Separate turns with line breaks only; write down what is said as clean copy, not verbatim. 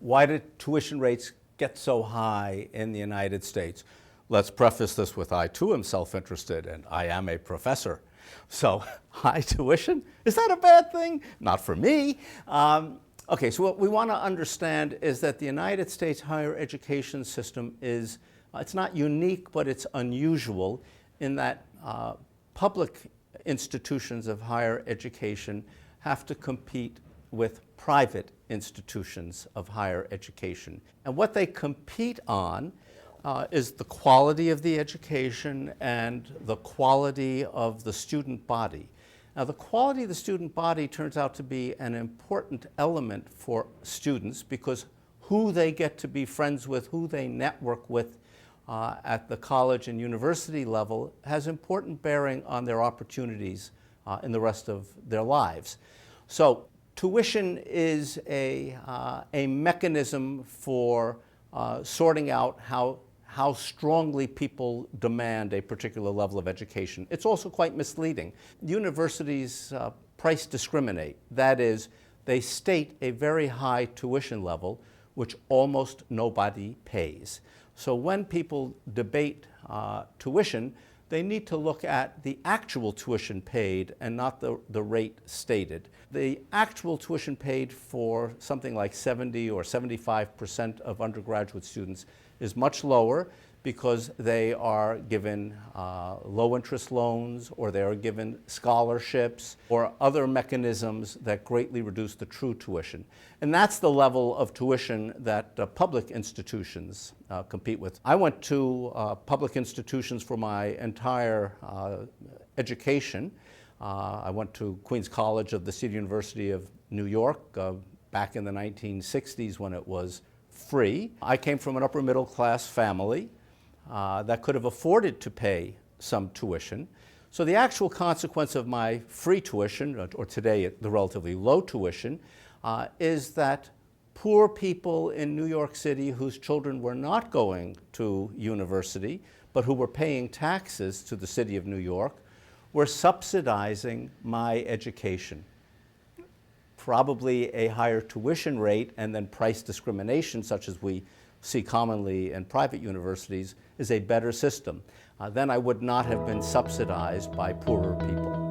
Why did tuition rates get so high in the United States? Let's preface this with I too am self-interested and I am a professor. So high tuition, is that a bad thing? Not for me. Okay, so what we want to understand is that the United States higher education system is, it's not unique, but it's unusual in that public institutions of higher education have to compete with private institutions of higher education. And what they compete on is the quality of the education and the quality of the student body. Now, the quality of the student body turns out to be an important element for students because who they get to be friends with, who they network with at the college and university level has important bearing on their opportunities in the rest of their lives. So tuition is a mechanism for sorting out how strongly people demand a particular level of education. It's also quite misleading. Universities price discriminate. That is, they state a very high tuition level, which almost nobody pays. So when people debate tuition, they need to look at the actual tuition paid and not the rate stated. The actual tuition paid for something like 70 or 75% of undergraduate students is much lower because they are given low interest loans or they are given scholarships or other mechanisms that greatly reduce the true tuition. And that's the level of tuition that public institutions compete with. I went to public institutions for my entire education. I went to Queens College of the City University of New York back in the 1960s when it was free. I came from an upper middle class family that could have afforded to pay some tuition. So the actual consequence of my free tuition, or today the relatively low tuition, is that poor people in New York City whose children were not going to university, but who were paying taxes to the city of New York, were subsidizing my education. Probably a higher tuition rate and then price discrimination, such as we see commonly in private universities, is a better system. Then I would not have been subsidized by poorer people.